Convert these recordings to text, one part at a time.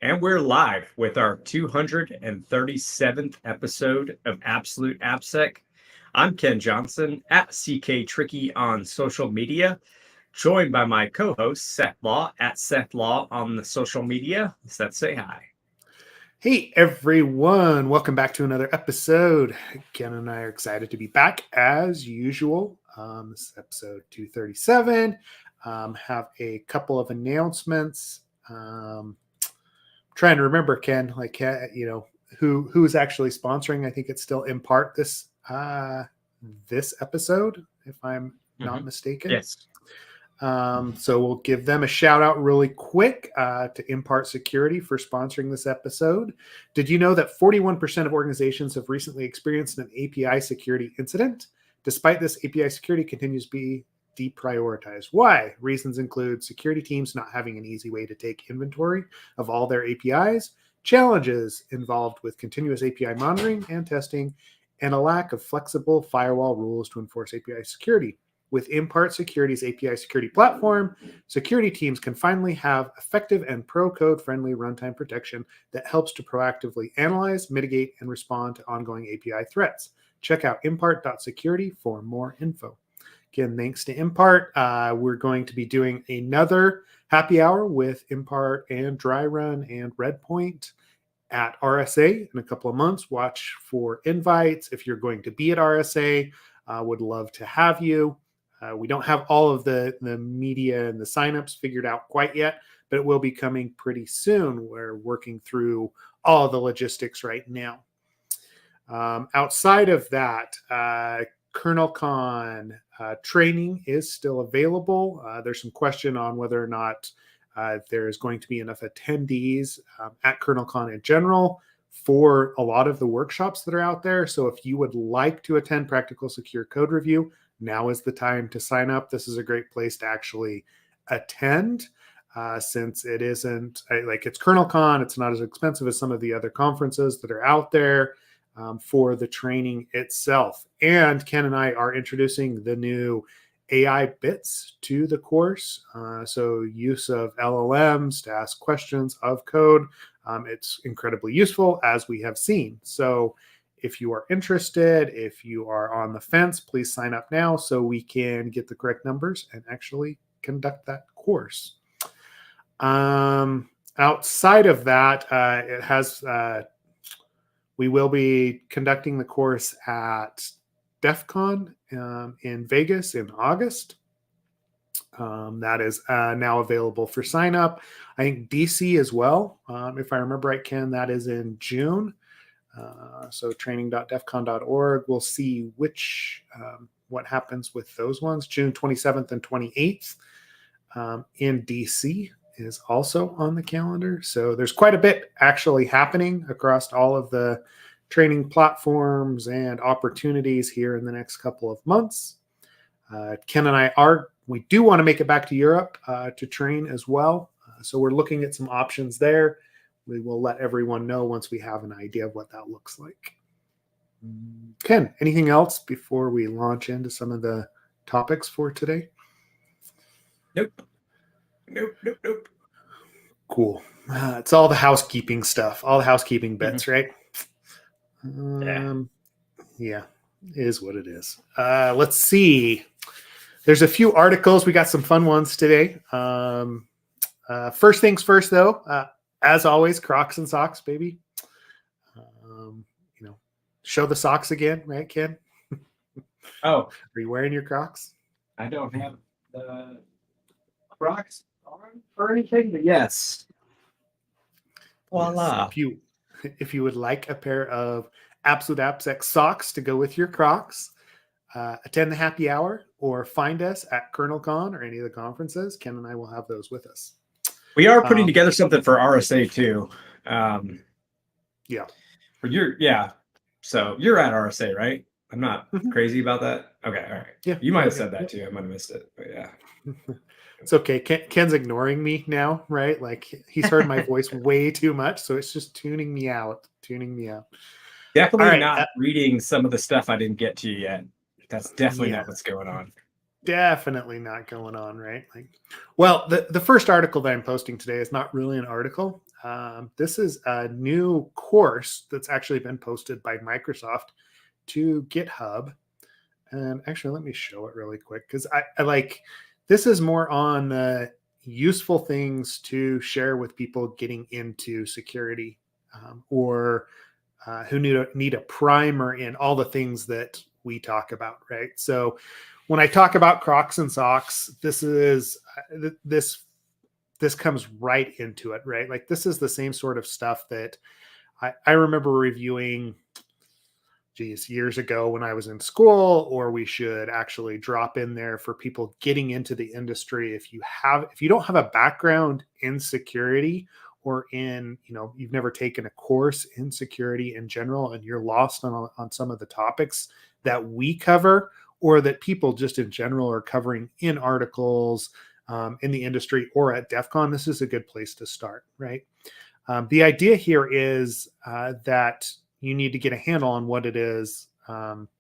And we're live with our 237th episode of Absolute AppSec. I'm Ken Johnson at CK Tricky on social media, joined by my co-host Seth Law at Seth Law on the social media. Seth, say hi. Hey everyone, welcome back to another episode. Ken and I are excited to be back as usual. This is episode 237. Have a couple of announcements. Trying to remember, Ken, who is actually sponsoring. I think it's still in part this episode, if I'm not mistaken. Yes. So we'll give them a shout out really quick to Impart Security for sponsoring this episode. Did you know that 41% of organizations have recently experienced an API security incident? Despite this, API security continues to be deprioritized. Why? Reasons include security teams not having an easy way to take inventory of all their APIs, challenges involved with continuous API monitoring and testing, and a lack of flexible firewall rules to enforce API security. With Impart Security's API security platform, security teams can finally have effective and pro-code friendly runtime protection that helps to proactively analyze, mitigate, and respond to ongoing API threats. Check out impart.security for more info. Again, thanks to Impart. We're going to be doing another happy hour with Impart and Dry Run and Redpoint at RSA in a couple of months. Watch for invites. If you're going to be at RSA, would love to have you. We don't have all of the media and the signups figured out quite yet, but it will be coming pretty soon. We're working through all the logistics right now. Outside of that, KernelCon training is still available. There's some question on whether or not there is going to be enough attendees at KernelCon in general for a lot of the workshops that are out there. So if you would like to attend Practical Secure Code Review, now is the time to sign up. This is a great place to actually attend since it isn't it's KernelCon. It's not as expensive as some of the other conferences that are out there for the training itself. And Ken and I are introducing the new AI bits to the course. So use of LLMs to ask questions of code. It's incredibly useful, as we have seen. So if you are interested, if you are on the fence, please sign up now so we can get the correct numbers and actually conduct that course. Outside of that, we will be conducting the course at DEF CON in Vegas in August. That is now available for sign up. I think DC as well. If I remember right, Ken, that is in June. So training.defcon.org. We'll see what happens with those ones. June 27th and 28th in DC is also on the calendar. So there's quite a bit actually happening across all of the training platforms and opportunities here in the next couple of months. Ken and I we do want to make it back to Europe to train as well. So we're looking at some options there. We will let everyone know once we have an idea of what that looks like. Ken, anything else before we launch into some of the topics for today? Nope. Cool. It's all the housekeeping stuff, all the housekeeping bits, right? Yeah, is what it is. Let's see. There's a few articles. We got some fun ones today. First things first, though. As always, Crocs and socks, baby. Show the socks again, right, Ken? Oh, are you wearing your Crocs? I don't have the Crocs on or anything, but yes. Voila. Yes. If you would like a pair of Absolute AppSec socks to go with your Crocs, attend the happy hour or find us at KernelCon or any of the conferences. Ken and I will have those with us. We are putting together something for RSA too. Yeah. So you're at RSA, right? I'm not crazy about that. Okay, all right. Yeah. You might have said that too. I might have missed it, but yeah. It's okay. Ken's ignoring me now, right? Like he's heard my voice way too much, so it's just tuning me out. Definitely not reading some of the stuff I didn't get to yet. That's definitely not what's going on. definitely not going on, right? Like, well, the first article that I'm posting today is not really an article. This is a new course that's actually been posted by Microsoft to GitHub. And actually, let me show it really quick because I like this is more on useful things to share with people getting into security, or who need a primer in all the things that we talk about, right? So when I talk about Crocs and socks, this comes right into it, right? Like this is the same sort of stuff that I remember reviewing years ago when I was in school, or we should actually drop in there for people getting into the industry. If you don't have a background in security, or you've never taken a course in security in general, and you're lost on some of the topics that we cover, or that people just in general are covering in articles, in the industry or at DEF CON, this is a good place to start, right? The idea here is that you need to get a handle on what it is. What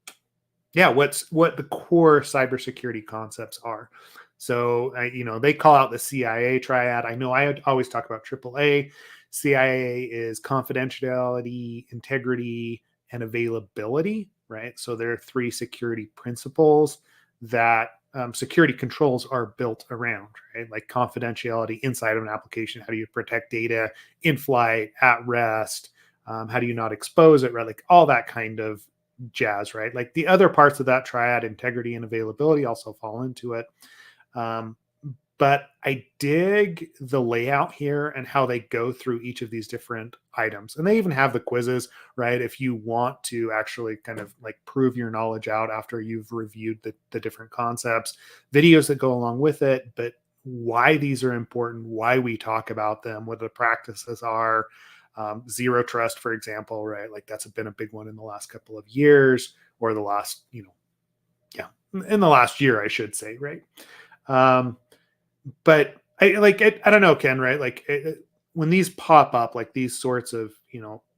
the core cybersecurity concepts are. So, they call out the CIA triad. I know I always talk about AAA. CIA is confidentiality, integrity, and availability, right? So there are three security principles that security controls are built around, right? Like confidentiality inside of an application. How do you protect data in flight, at rest? How do you not expose it, right? Like all that kind of jazz, right? Like the other parts of that triad, integrity and availability, also fall into it. But I dig the layout here and how they go through each of these different items. And they even have the quizzes, right? If you want to actually kind of like prove your knowledge out after you've reviewed the different concepts, videos that go along with it, but why these are important, why we talk about them, what the practices are. Zero trust, for example, right? Like that's been a big one in the last couple of years, or the last, in the last year, I should say, right? But I don't know, Ken, right? Like when these pop up, like these sorts of,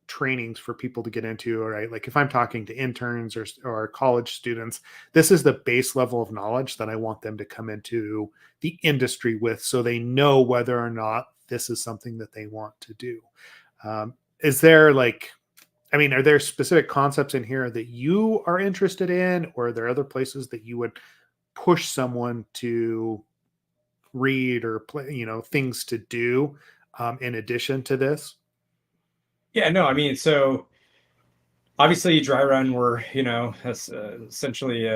trainings for people to get into, right? Like if I'm talking to interns or college students, this is the base level of knowledge that I want them to come into the industry with, so they know whether or not this is something that they want to do. Is there are there specific concepts in here that you are interested in, or are there other places that you would push someone to read or play, things to do in addition to this? Yeah, no, I mean, so obviously dry run, we're, essentially,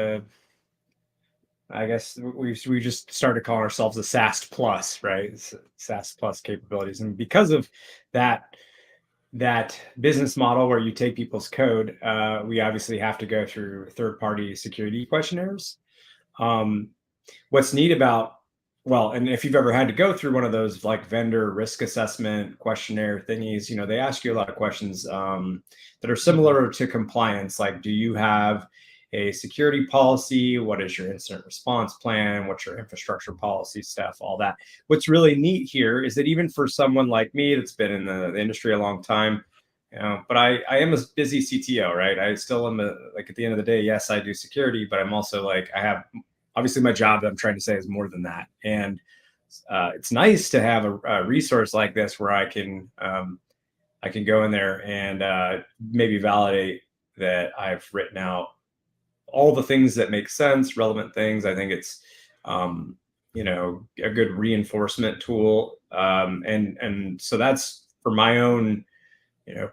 I guess we just started calling ourselves a SAST plus, right? SAST plus capabilities. And because of that business model where you take people's code, we obviously have to go through third-party security questionnaires. What's neat about, well, and if you've ever had to go through one of those like vendor risk assessment questionnaire thingies, they ask you a lot of questions that are similar to compliance. Like, do you have a security policy? What is your incident response plan? What's your infrastructure policy stuff? All that. What's really neat here is that even for someone like me that's been in the industry a long time, but I am a busy CTO, right? I still am like at the end of the day, yes, I do security, but I'm also like, I have obviously my job that I'm trying to say is more than that. And it's nice to have a resource like this where I can go in there and maybe validate that I've written out all the things that make sense, relevant things. I think it's, a good reinforcement tool. And so that's for my own,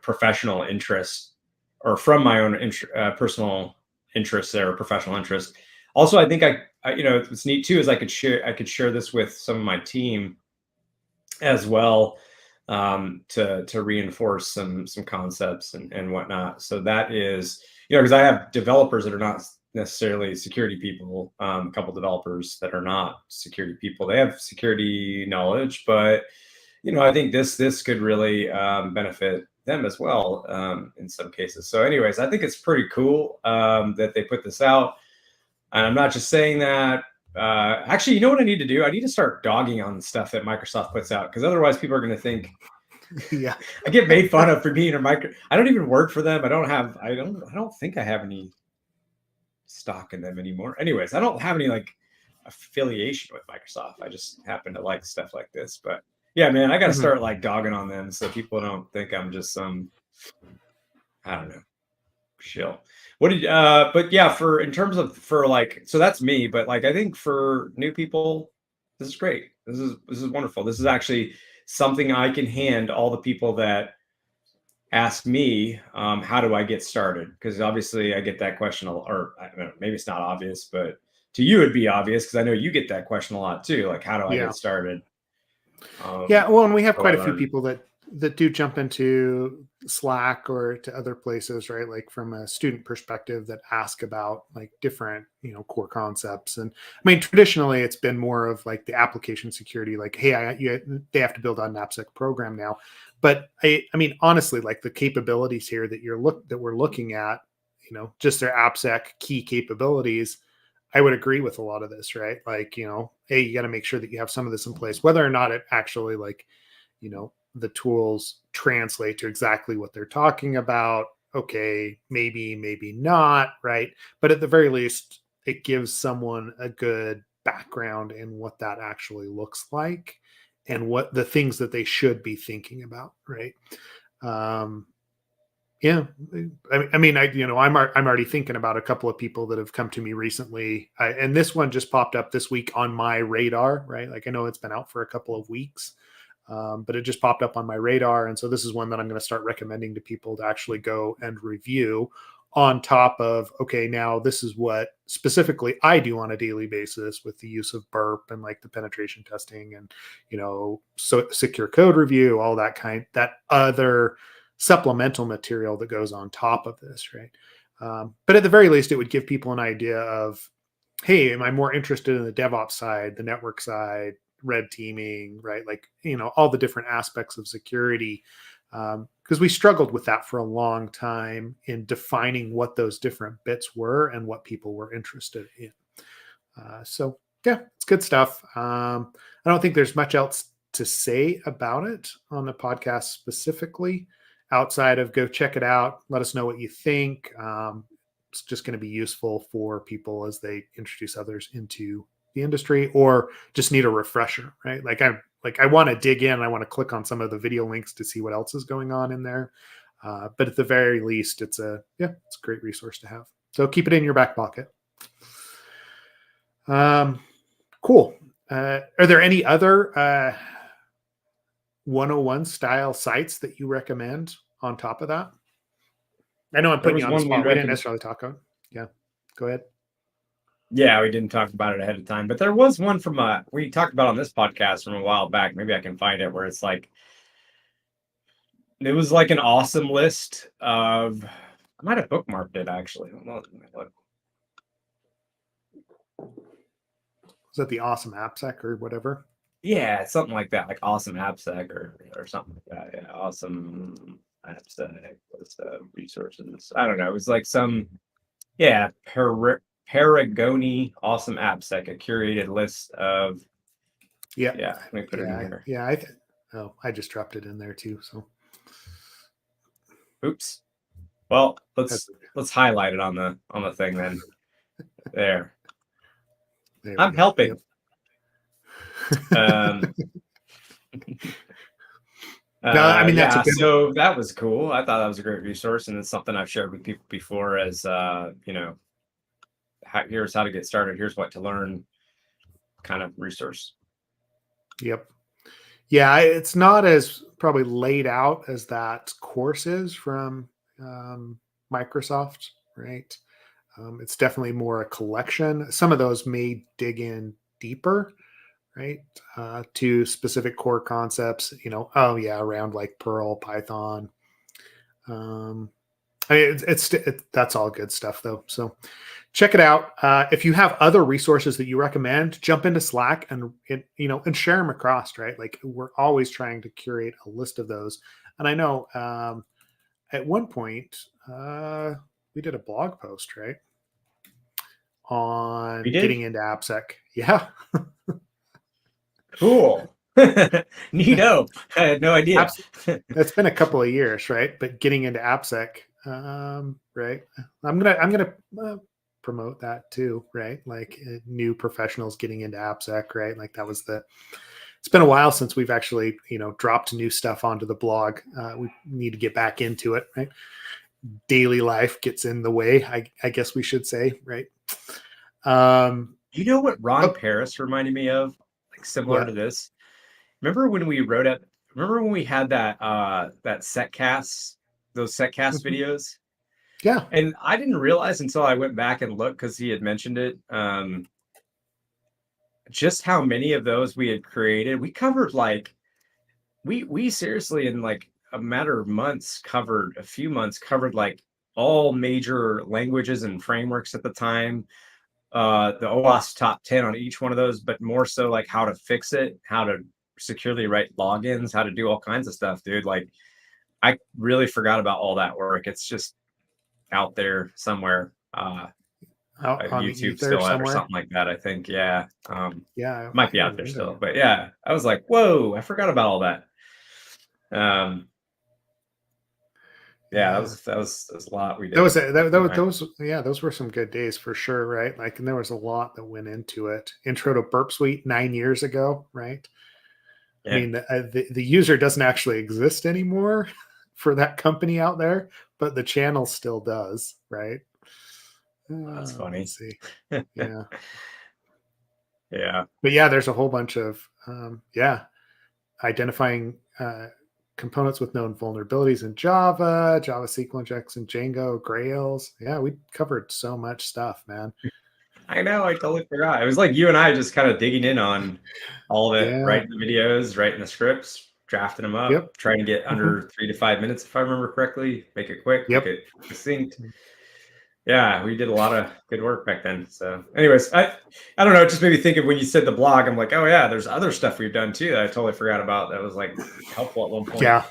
professional interest, or from my own personal interest there, or professional interest. Also, I think what's neat too is I could share this with some of my team as well, to reinforce some concepts and whatnot. So that is, because I have developers that are not necessarily security people, a couple developers that are not security people. They have security knowledge, but I think this could really benefit them as well, in some cases. So anyways, I think it's pretty cool that they put this out. And I'm not just saying that. Actually, you know what I need to do? I need to start dogging on the stuff that Microsoft puts out, because otherwise people are going to think, yeah, I get made fun of for being a I don't even work for them. I don't think I have any stock in them anymore. Anyways, I don't have any like affiliation with Microsoft. I just happen to like stuff like this. But yeah, man, I got to start like dogging on them so people don't think I'm just some, I don't know, shill. What did but yeah, for in terms of for like, so that's me, but like I think for new people, this is great. This is wonderful. This is actually something I can hand all the people that ask me, how do I get started? Because obviously I get that question, or I don't know, maybe it's not obvious, but to you it'd be obvious because I know you get that question a lot too. Like, how do I get started? Yeah, well, and we have How do I quite a few learn? people that do jump into Slack or to other places, right? Like from a student perspective, that ask about like different, core concepts. And I mean, traditionally, it's been more of like the application security, like, hey, they have to build on an AppSec program now. But I mean, honestly, like the capabilities here that we're looking at, just their AppSec key capabilities. I would agree with a lot of this, right? Like, hey, you got to make sure that you have some of this in place, whether or not it actually like, the tools translate to exactly what they're talking about. Okay, maybe not, right? But at the very least, it gives someone a good background in what that actually looks like and what the things that they should be thinking about, right? Um, yeah, I mean, I'm already thinking about a couple of people that have come to me recently, and this one just popped up this week on my radar, right? Like I know it's been out for a couple of weeks, but it just popped up on my radar, and so this is one that I'm going to start recommending to people to actually go and review. On top of, okay, now this is what specifically I do on a daily basis with the use of burp and like the penetration testing and so secure code review, all that other supplemental material that goes on top of this, right? But at the very least, it would give people an idea of, hey, am I more interested in the DevOps side, the network side, red teaming, right? Like, all the different aspects of security. Because we struggled with that for a long time in defining what those different bits were and what people were interested in. So yeah, it's good stuff. I don't think there's much else to say about it on the podcast specifically outside of go check it out. Let us know what you think. It's just going to be useful for people as they introduce others into the industry or just need a refresher, right? I want to dig in. I want to click on some of the video links to see what else is going on in there. But at the very least, it's a great resource to have. So keep it in your back pocket. Cool. Are there any other 101 style sites that you recommend on top of that? I know I'm putting you on the spot. We didn't necessarily talk on. Yeah, go ahead. Yeah, we didn't talk about it ahead of time, but there was one from we talked about on this podcast from a while back. Maybe I can find it where it's like it was like an awesome list of. I might have bookmarked it actually. Was that the awesome AppSec or whatever? Yeah, something like that, like awesome AppSec or something like that. Yeah, awesome AppSec. What's the resources? I don't know. It was like some Paragoni awesome AppSec, a curated list of. Yeah, let me put it in here. Yeah, I just dropped it in there too. So, oops. Well, let's highlight it on the thing then. There I'm helping. Yep. No, I mean so that was cool. I thought that was a great resource, and it's something I've shared with people before as here's how to get started, here's what to learn kind of resource. Yep. Yeah, it's not as probably laid out as that course is from Microsoft, right? It's definitely more a collection. Some of those may dig in deeper, right, to specific core concepts, around like Perl, Python. That's all good stuff though. So check it out. If you have other resources that you recommend, jump into Slack and share them across, right? Like we're always trying to curate a list of those. And I know at one point we did a blog post, right, on getting into AppSec. Yeah. Cool. Neato. I had no idea. It's been a couple of years, right? But getting into AppSec, right? I'm gonna promote that too, right? Like new professionals getting into AppSec, right? Like that was it's been a while since we've actually, dropped new stuff onto the blog. We need to get back into it, right? Daily life gets in the way, I guess we should say, right? You know what Ron Oh, Paris reminded me of? Like similar to what? this. Remember when we wrote up? Remember when we had that setcast, those setcast Mhm. videos? Yeah. And I didn't realize until I went back and looked because he had mentioned it. Just how many of those we had created. We covered like we seriously in like a matter of months covered a few months covered like all major languages and frameworks at the time, the OWASP top 10 on each one of those, but more so like how to fix it, how to securely write logins, how to do all kinds of stuff, dude. Like I really forgot about all that work. It's just out there somewhere. Out on the YouTube ether still or somewhere. something like that, I think. Yeah. Yeah, I Might be out haven't there read them still. yet. But yeah, I was like, whoa, I forgot about all that. Yeah, Yeah. that was a lot we That did. was those were some good days for sure, right? Like, and there was a lot that went into it. Intro to Burp Suite 9 years ago, right? I Yeah, mean, the user doesn't actually exist anymore for that company out there, but the channel still does, right? that's Let's funny. see. Yeah, Yeah. but yeah, there's a whole bunch of identifying components with known vulnerabilities in Java, Java SQL injects in Django, Grails. Yeah, we covered so much stuff, man. I know, I totally forgot. It was like you and I just kind of digging in on all of it, Yeah. writing the videos, writing the scripts, drafting them up, Yep. trying to get Mhm. under 3 to 5 minutes if I remember correctly. Make it quick, make Yep. it succinct. Yeah, we did a lot of good work back then. So, anyways, I don't know. It just made me think of when you said the blog. I'm like, oh yeah, there's other stuff we've done too that I totally forgot about. That was like helpful at one point. Yeah.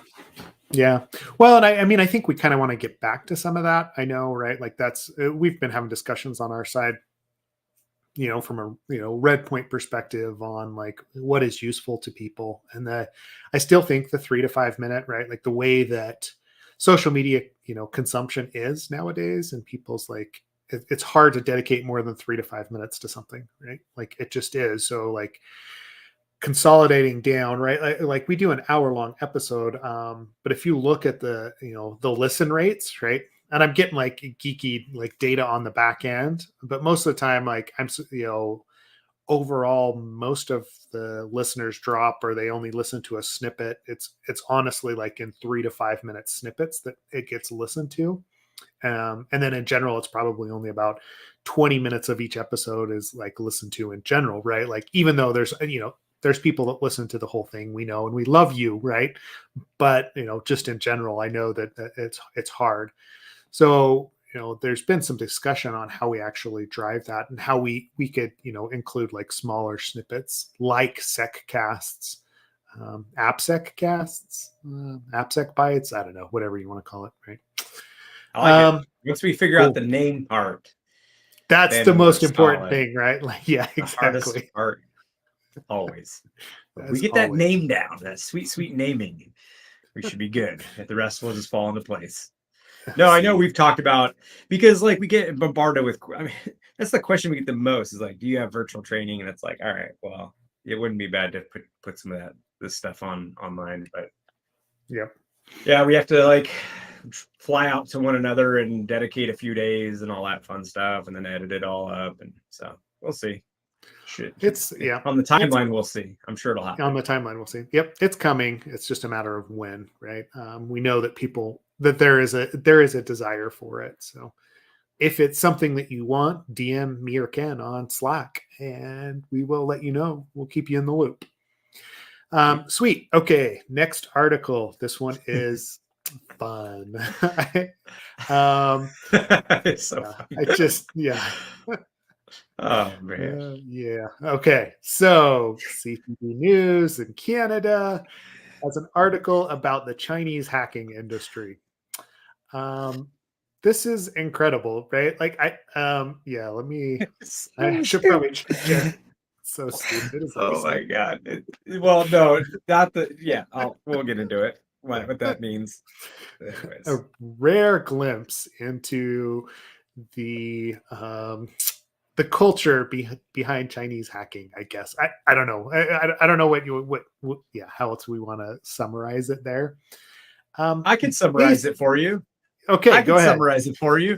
Yeah. Well, and I mean, I think we kind of want to get back to some of that. I know, right? Like that's we've been having discussions on our side, from a red point perspective on like what is useful to people, and I still think the 3 to 5 minute, right? Like the way that social media, consumption is nowadays, and people's like it's hard to dedicate more than 3 to 5 minutes to something, right? Like it just is. So like consolidating down, right? Like we do an hour-long episode, but if you look at the listen rates, right? And I'm getting like geeky like data on the back end, but most of the time, like overall, most of the listeners drop or they only listen to a snippet. It's honestly like in 3 to 5 minute snippets that it gets listened to. And then in general, it's probably only about 20 minutes of each episode is like listened to in general, right? Like even though there's people that listen to the whole thing, we know, and we love you, right? But just in general, I know that it's hard. So there's been some discussion on how we actually drive that and how we could include like smaller snippets like sec casts, AppSec casts, AppSec bytes. I don't know, whatever you want to call it, right? I like it. Once we figure out Cool. the name part, That's the then we're most important solid. thing, right? Like, yeah, The hardest exactly. part always. When we As get that always. name down, that sweet, sweet naming, we should be good. The rest will just fall into place. No, I know See, we've talked about because like we get bombarded with. I mean, that's the question we get the most is like, do you have virtual training? And it's like, all right, well, it wouldn't be bad to put some of this stuff online, but yep. yeah, we have to like fly out to one another and dedicate a few days and all that fun stuff, and then edit it all up, and so we'll see. Should It's yeah. on the It's timeline, we'll see. I'm sure it'll on happen. the timeline. We'll see. Yep, it's coming. It's just a matter of when, right? We know that there is a desire for it. So if it's something that you want, DM me or Ken on Slack, and we will let you know. We'll keep you in the loop. Sweet. Okay, next article. This one is fun. It's so Yeah, funny. I just yeah. Oh man. Yeah. Okay. So CCP News in Canada has an article about the Chinese hacking industry. Um, this is incredible, right? Like yeah, I So should probably share. stupid. So stupid, is what you Oh said. my god. Well, no, not the yeah, we'll get into it. What that means. A Anyways. rare glimpse into the culture behind Chinese hacking, I guess. I don't know. I don't know what yeah, how else we want to summarize it there. I can summarize it for you. Okay, go ahead. Summarize it for you.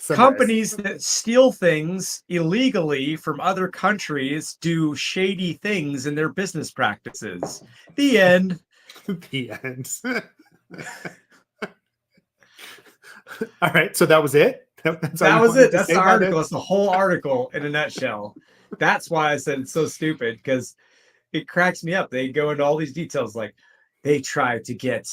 Companies that steal things illegally from other countries do shady things in their business practices. The end. The end. All right, so that was it. That was it. That's the article. That's the whole article in a nutshell. That's why I said it's so stupid, because it cracks me up. They go into all these details, like they try to get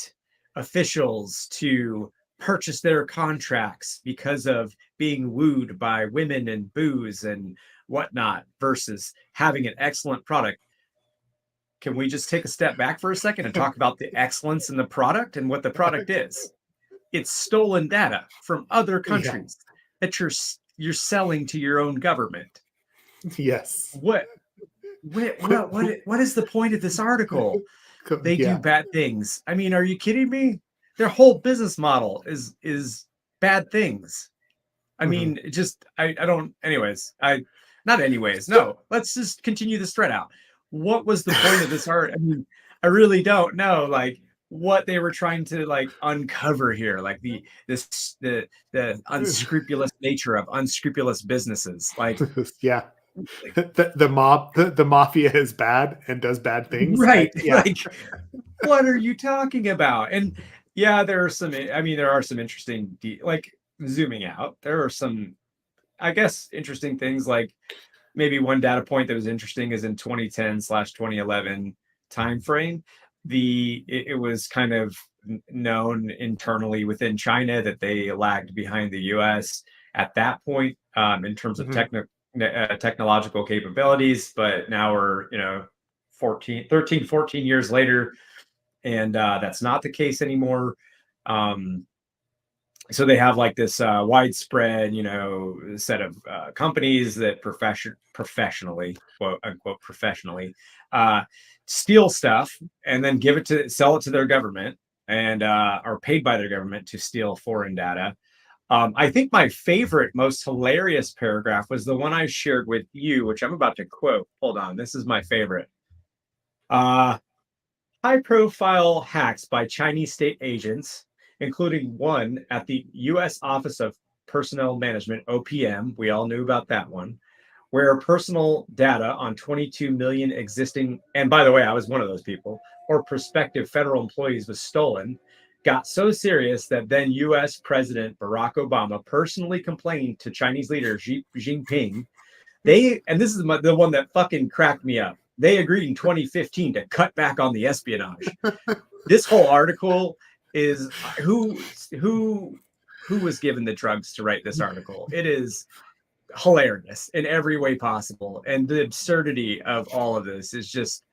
officials to purchase their contracts because of being wooed by women and booze and whatnot versus having an excellent product. Can we just take a step back for a second and talk about the excellence in the product and what the product is? It's stolen data from other countries that you're selling to your own government. Yes. What is the point of this article? They do bad things. I mean, are you kidding me? Their whole business model is bad things. I mean, I don't. Anyways, not anyways. No, let's just continue this thread out. What was the point of this art? I mean, I really don't know. Like, what they were trying to like uncover here, like the unscrupulous nature of unscrupulous businesses. Like, yeah, the mafia is bad and does bad things, right? Like, what are you talking about? And yeah, there are some. I mean, there are some interesting, like zooming out. There are some, I guess, interesting things. Like maybe one data point that was interesting is in 2010/2011 timeframe. It was kind of known internally within China that they lagged behind the U.S. at that point in terms of technological capabilities. But now we're 13, 14 years later, and that's not the case anymore. So they have like this widespread, set of companies that professionally, quote unquote, professionally steal stuff and then sell it to their government and are paid by their government to steal foreign data. I think my favorite, most hilarious paragraph was the one I shared with you, which I'm about to quote. Hold on, this is my favorite. High-profile hacks by Chinese state agents, including one at the U.S. Office of Personnel Management, OPM. We all knew about that one, where personal data on 22 million existing, and by the way, I was one of those people, or prospective federal employees was stolen, got so serious that then U.S. President Barack Obama personally complained to Chinese leader Xi Jinping. And this is the one that fucking cracked me up. They agreed in 2015 to cut back on the espionage. This whole article is who was given the drugs to write this article. It is hilarious in every way possible, and the absurdity of all of this is just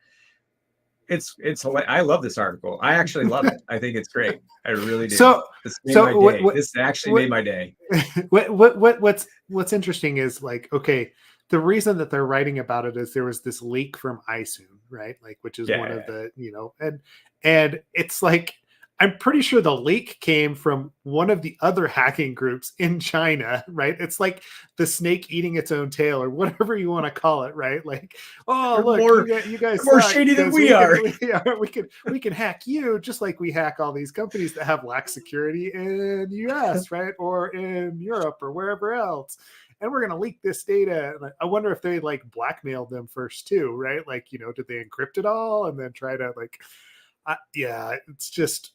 it's hilarious. I love this article. I actually love it. I think it's great. I really do. This actually made my day. What's interesting is like, okay, the reason that they're writing about it is there was this leak from iSoon, right? Like, which is one of the, and it's like, I'm pretty sure the leak came from one of the other hacking groups in China, right? It's like the snake eating its own tail, or whatever you want to call it, right? Like, oh, look, you guys more shady than we are. We can hack you just like we hack all these companies that have lax security in the US, right? Or in Europe or wherever else. And we're going to leak this data. And I wonder if they like blackmailed them first too, right? Like, did they encrypt it all and then try to like, it's just,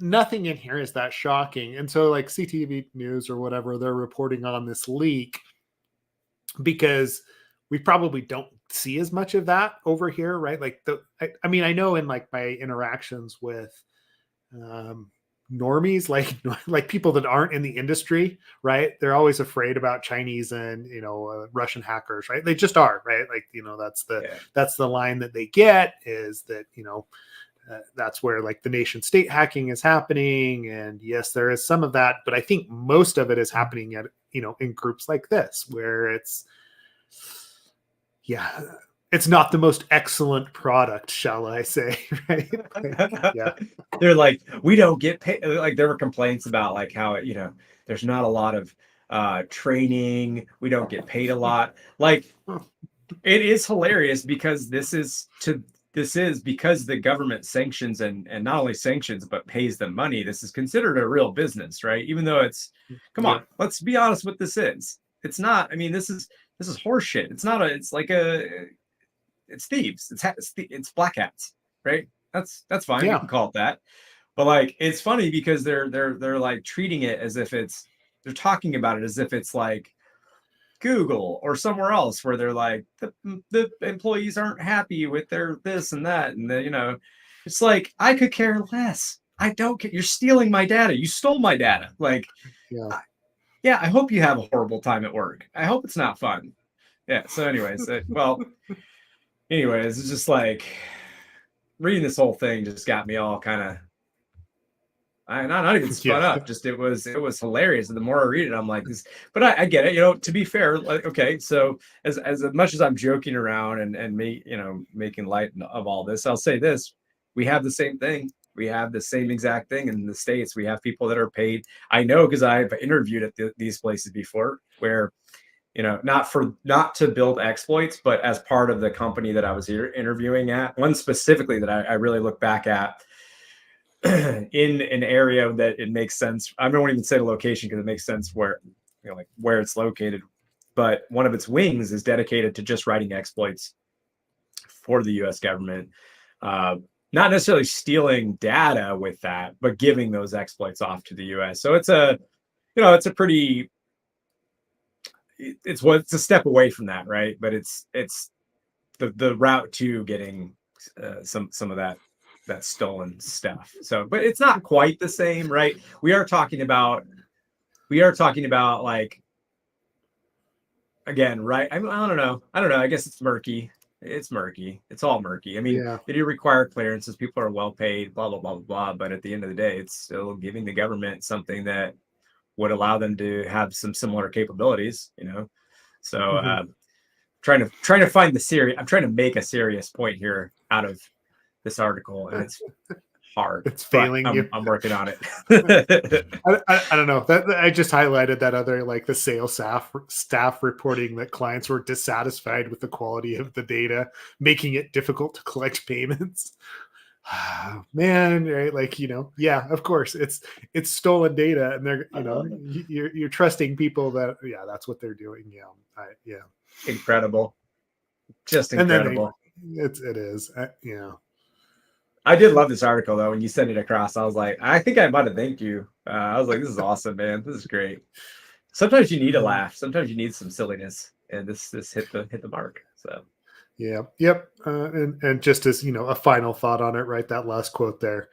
nothing in here is that shocking. And so like CTV News or whatever, they're reporting on this leak because we probably don't see as much of that over here, right? Like I mean, I know in like my interactions with normies, like people that aren't in the industry, right? They're always afraid about Chinese and Russian hackers, right? They just are, right? Like that's the line that they get, is that that's where like the nation state hacking is happening. And yes, there is some of that, but I think most of it is happening at in groups like this, where it's it's not the most excellent product, shall I say? Right? Yeah. They're like, we don't get paid. Like there were complaints about like how there's not a lot of training. We don't get paid a lot. Like it is hilarious because this is because the government sanctions and not only sanctions but pays them money. This is considered a real business, right? Even though come on, Yep. let's be honest what this is. It's not. I mean, this is horseshit. It's not a. It's like it's thieves. It's black hats, right? That's fine. We Yeah. can call it that. But like, it's funny because they're like treating it as if they're talking about it as if it's like Google or somewhere else where they're like the employees aren't happy with their this and that and it's like I could care less. I don't care. You're stealing my data. You stole my data. Like, Yeah. yeah, I hope you have a horrible time at work. I hope it's not fun. Yeah. So, anyways, it's just like reading this whole thing just got me all kind of not even spun Yeah. up. Just it was hilarious. And the more I read it, I'm like this. But I get it. To be fair, like okay, so as much as I'm joking around and making light of all this, I'll say this: we have the same thing. We have the same exact thing in the States. We have people that are paid. I know because I've interviewed at these places before, where not to build exploits, but as part of the company that I was here interviewing at, one specifically that I really look back at in an area that it makes sense. I don't even say the location because it makes sense where like where it's located. But one of its wings is dedicated to just writing exploits for the U.S. government, not necessarily stealing data with that, but giving those exploits off to the U.S. So it's a pretty it's a step away from that, right? But it's the route to getting some of that stolen stuff. So, but it's not quite the same, right? We are talking about like again, right? I don't know. I guess it's murky. It's murky. It's all murky. I mean, Yeah. they do require clearances. People are well paid, blah, blah, blah, blah, blah. But at the end of the day, it's still giving the government something that would allow them to have some similar capabilities, So Mhm. trying to find the serious. I'm trying to make a serious point here out of this article, and it's hard, It's but failing you. I'm working on it. I don't know. That I just highlighted that other like the sales staff reporting that clients were dissatisfied with the quality of the data, making it difficult to collect payments. Man, right? Like yeah, of course, it's stolen data, and they're you're trusting people that that's what they're doing. Yeah, Incredible, just and then incredible. it is I did love this article though. When you sent it across, I was like, I think I might have thanked you. I was like, this is awesome, man. This is great. Sometimes you need a Mhm. laugh. Sometimes you need some silliness, and this hit the mark. So Yeah. Yep. And just as a final thought on it, right? That last quote there.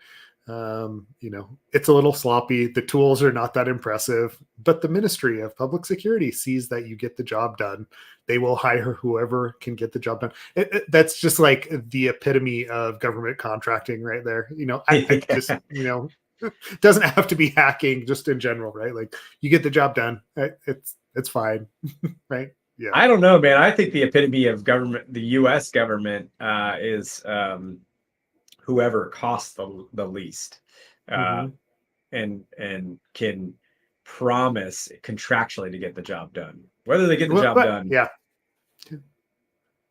It's a little sloppy. The tools are not that impressive, but the Ministry of Public Security sees that you get the job done. They will hire whoever can get the job done. That's just like the epitome of government contracting, right there. I just it doesn't have to be hacking, just in general, right? Like you get the job done. It's fine, right? Yeah. I don't know, man. I think the epitome of government, the U.S. government, is whoever costs the least, uh, Hmm. and can promise contractually to get the job done. Whether they get the Well, job but done, yeah,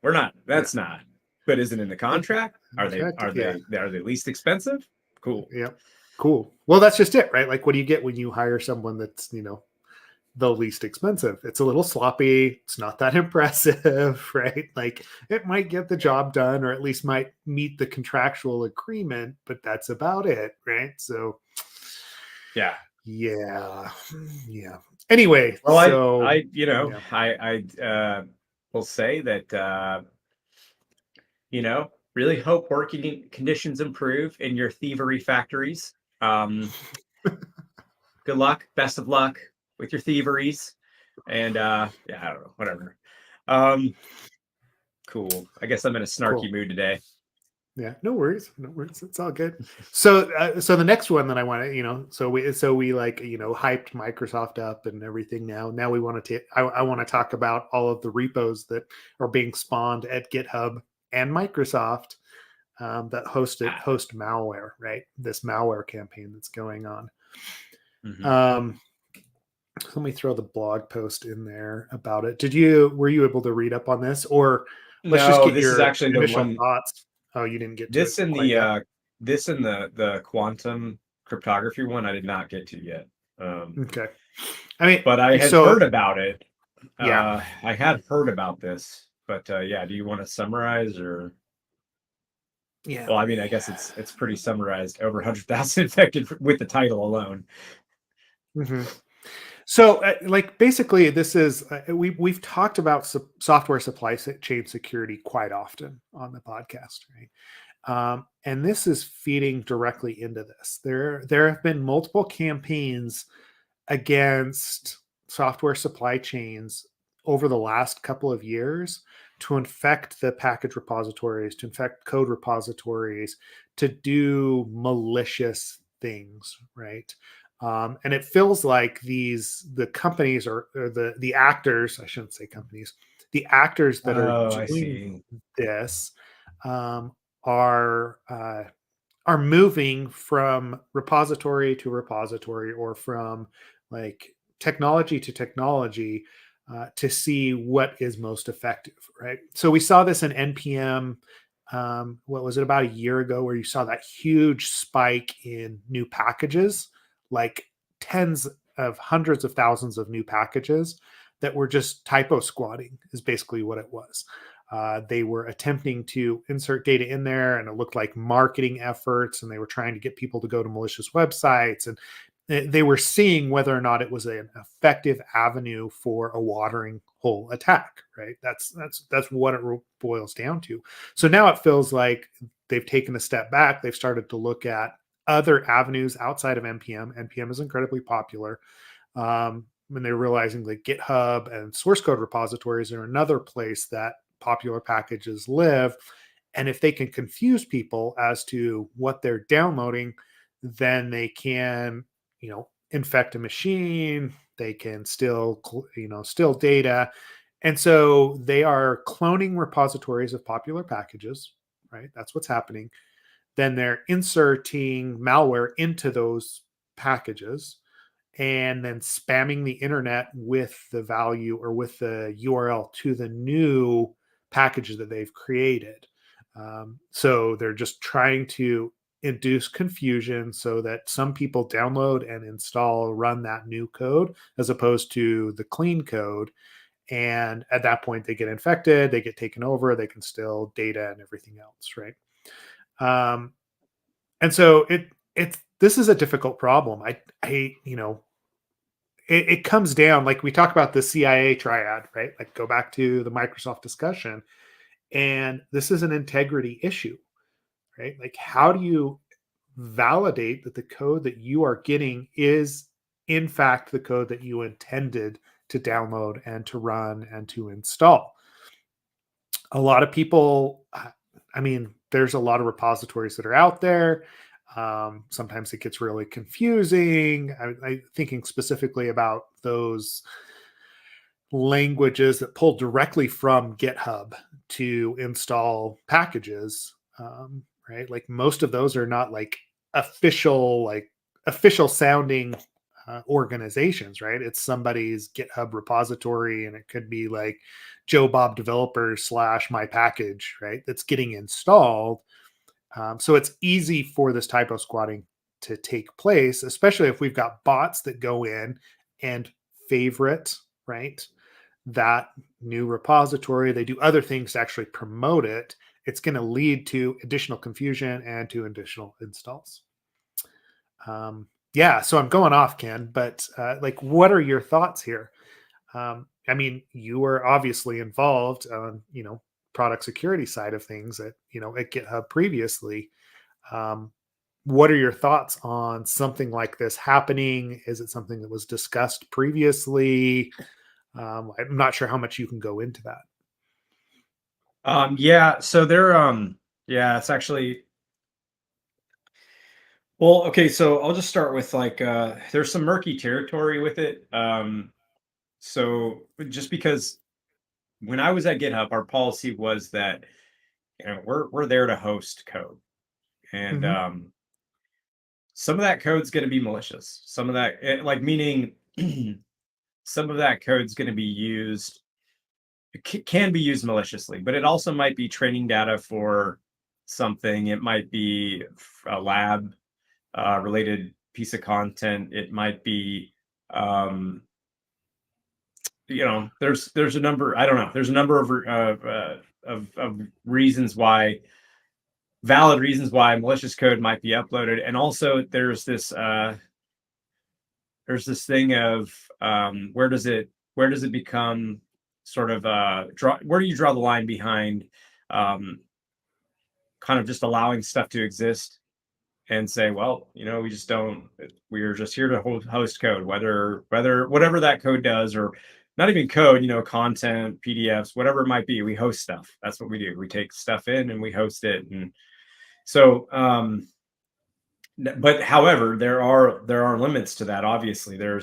we're not. yeah. That's not. But isn't in the contract? Are they Contract, yeah. least expensive? Cool. Yeah. Cool. Well, that's just it, right? Like, what do you get when you hire someone that's, the least expensive? It's a little sloppy. It's not that impressive, right? Like, it might get the job done or at least might meet the contractual agreement, but that's about it, right? So, Yeah. yeah. Yeah. Anyway, Well, so, yeah. I will say that really hope working conditions improve in your thievery factories. Good luck, best of luck with your thieveries, and yeah, I don't know, whatever. Um, cool. I guess I'm in a snarky Cool. mood today. Yeah, no worries, no worries. It's all good. So, so the next one that I want to, so we like, hyped Microsoft up and everything. Now we want to, I want to talk about all of the repos that are being spawned at GitHub and Microsoft that host malware, right? This malware campaign that's going on. Mhm. Let me throw the blog post in there about it. Were you able to read up on this, or let's just No, get this is your actually the initial one. thoughts? Oh, you didn't get to it This and quite the yet. this and the quantum cryptography one I did not get to yet. Okay. I mean, But I had so heard about it. yeah, I had heard about this, but yeah, do you want to summarize or? yeah. Well, I mean, I guess it's pretty summarized. Over 100,000 infected with the title alone. Mhm. So, like, basically, this is we've talked about software supply chain security quite often on the podcast, right? And this is feeding directly into this. There have been multiple campaigns against software supply chains over the last couple of years to infect the package repositories, to infect code repositories, to do malicious things, right? And it feels like the companies or the actors, I shouldn't say companies, the actors that are Oh, I doing see. this um, are are moving from repository to repository or from like technology to technology to see what is most effective, right? So we saw this in npm. What was it, about a year ago, where you saw that huge spike in new packages, like tens of hundreds of thousands of new packages that were just typo squatting is basically what it was. They were attempting to insert data in there, and it looked like marketing efforts, and they were trying to get people to go to malicious websites, and they were seeing whether or not it was an effective avenue for a watering hole attack. Right? That's what it boils down to. So now it feels like they've taken a step back. They've started to look at other avenues outside of npm. Npm is incredibly popular. When they're realizing that GitHub and source code repositories are another place that popular packages live. And if they can confuse people as to what they're downloading, then they can, infect a machine. They can still, steal data. And so they are cloning repositories of popular packages, right? That's what's happening. Then they're inserting malware into those packages and then spamming the internet with the value or with the URL to the new package that they've created. So they're just trying to induce confusion so that some people download and install, run that new code as opposed to the clean code. And at that point, they get infected, they get taken over, they can steal data and everything else, right? Um, and so it's this is a difficult problem. It comes down, like we talk about the CIA triad, right? Like go back to the Microsoft discussion, and this is an integrity issue, right? Like how do you validate that the code that you are getting is in fact the code that you intended to download and to run and to install? A lot of people, I mean, there's a lot of repositories that are out there. Sometimes it gets really confusing. I'm thinking specifically about those languages that pull directly from GitHub to install packages. Right, like most of those are not like official sounding organizations, right? It's somebody's GitHub repository, and it could be like Joe Bob developer / my package, right? That's getting installed. So it's easy for this typo squatting to take place, especially if we've got bots that go in and favorite, right, that new repository. They do other things to actually promote it. It's going to lead to additional confusion and to additional installs. Yeah, so I'm going off, Ken, but like, what are your thoughts here? I mean, you were obviously involved on, product security side of things at GitHub previously. Um, what are your thoughts on something like this happening? Is it something that was discussed previously? I'm not sure how much you can go into that. Yeah, so they're Yeah, it's actually well, okay, so I'll just start with like there's some murky territory with it. So just because when I was at GitHub, our policy was that we're there to host code. And Hmm. some of that code's going to be malicious. Some of that like meaning some of that code's going to be used can be used maliciously, but it also might be training data for something. It might be a lab related piece of content. It might be, um, there's a number. I don't know. There's a number of reasons why, valid reasons why malicious code might be uploaded, and also there's this thing of where does it become sort of where do you draw the line behind um, kind of just allowing stuff to exist and say, well, we just don't, we're just here to host code, whether whatever that code does, or not even code, content, PDFs, whatever it might be, we host stuff. That's what we do. We take stuff in and we host it. And so, but however, there are limits to that. Obviously, there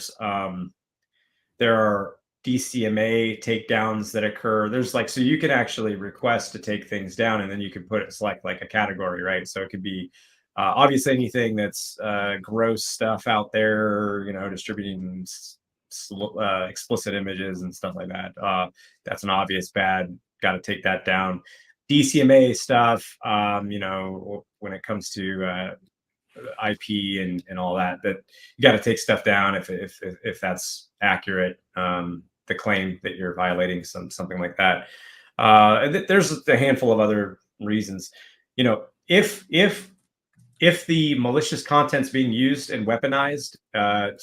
are DCMA takedowns that occur. There's like, so you can actually request to take things down, and then you can select like a category, right? So it could be obviously anything that's gross stuff out there, distributing explicit images and stuff like that. That's an obvious bad. Got to take that down. DCMA stuff, when it comes to IP and all that you got to take stuff down if that's accurate. The claim that you're violating something like that. There's a handful of other reasons. If the malicious content's being used and weaponized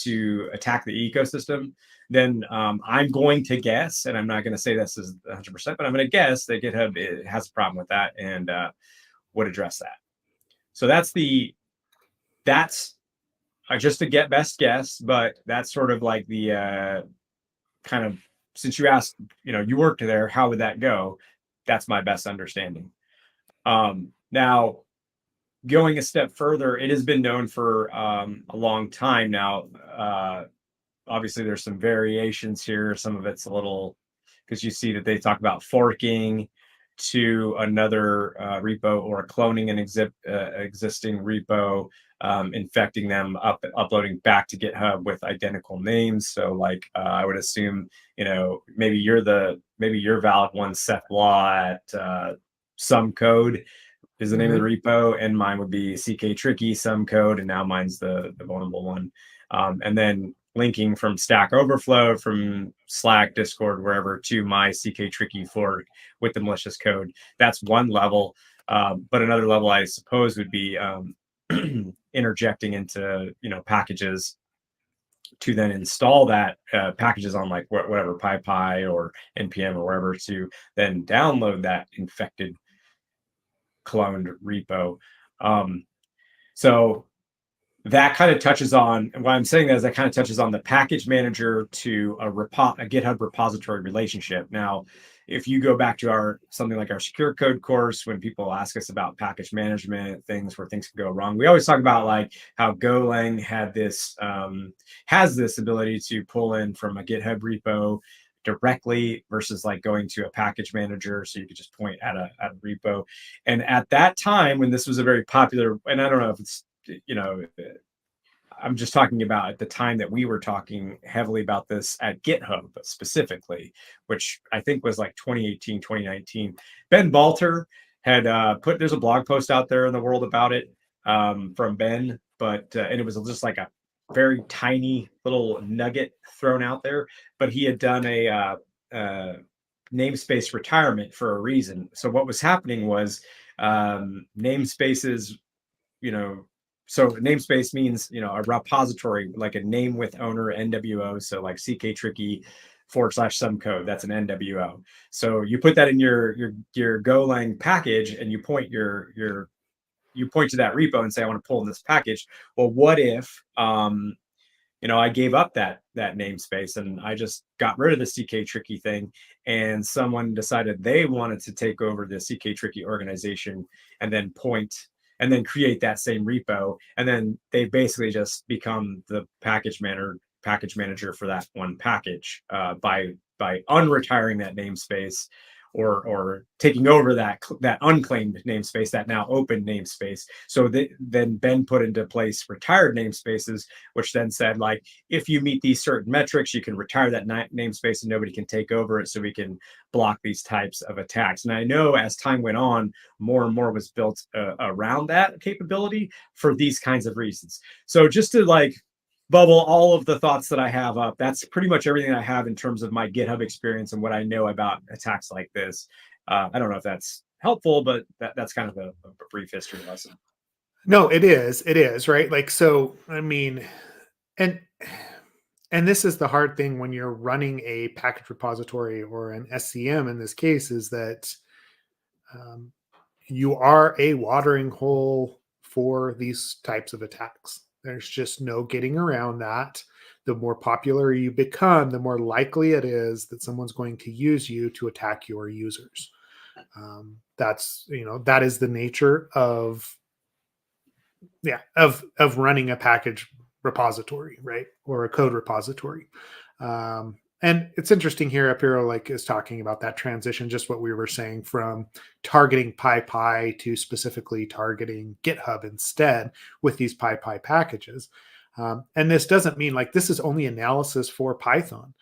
to attack the ecosystem, then I'm going to guess, and I'm not going to say this is 100%, but I'm going to guess that GitHub has a problem with that and would address that. So that's just to get best guess, but that's sort of like the kind of, since you asked, you worked there, how would that go? That's my best understanding. Now, going a step further, it has been known for a long time now. Obviously, there's some variations here. Some of it's a little, because you see that they talk about forking to another repo or cloning an existing repo, infecting them, uploading back to GitHub with identical names. So like I would assume, maybe you're valid one Seth Law at some code is the name of the repo, and mine would be CK Tricky some code, and now mine's the vulnerable one. And then linking from Stack Overflow, from Slack, Discord, wherever, to my CK Tricky fork with the malicious code. That's one level. But another level, I suppose, would be interjecting into packages to then install that packages on like whatever PyPy or npm or wherever, to then download that infected cloned repo. So that kind of touches on, what I'm saying is that kind of touches on the package manager to a GitHub repository relationship. Now, if you go back to something like our secure code course, when people ask us about package management, things where things can go wrong, we always talk about like how Golang has this ability to pull in from a GitHub repo directly versus like going to a package manager, so you could just point at a repo. And at that time, when this was a very popular, and I don't know if it's, I'm just talking about at the time that we were talking heavily about this at GitHub specifically, which I think was like 2018, 2019. Ben Balter had there's a blog post out there in the world about it from Ben, but and it was just like a very tiny little nugget thrown out there, but he had done a namespace retirement for a reason. So what was happening was namespaces, so namespace means, a repository, like a name with owner, NWO. So like CK Tricky / some code, that's an NWO. So you put that in your Golang package, and you point you point to that repo and say, I want to pull in this package. Well, what if I gave up that namespace and I just got rid of the CK Tricky thing. And someone decided they wanted to take over the CK Tricky organization and then create that same repo. And then they basically just become the package manager for that one package by unretiring that namespace or taking over that unclaimed namespace, that now open namespace. So then Ben put into place retired namespaces, which then said, like, if you meet these certain metrics, you can retire that namespace and nobody can take over it, so we can block these types of attacks. And I know as time went on, more and more was built around that capability for these kinds of reasons. So just to like bubble all of the thoughts that I have up, that's pretty much everything I have in terms of my GitHub experience and what I know about attacks like this. I don't know if that's helpful, but that's kind of a brief history lesson. No, it is right. Like, so, I mean, and this is the hard thing when you're running a package repository or an SCM in this case, is that you are a watering hole for these types of attacks. There's just no getting around that. The more popular you become, the more likely it is that someone's going to use you to attack your users. That is the nature of running a package repository, right? Or a code repository. And it's interesting here, Apiro like is talking about that transition, just what we were saying, from targeting PyPy to specifically targeting GitHub instead with these PyPy packages. And this doesn't mean like this is only analysis for Python.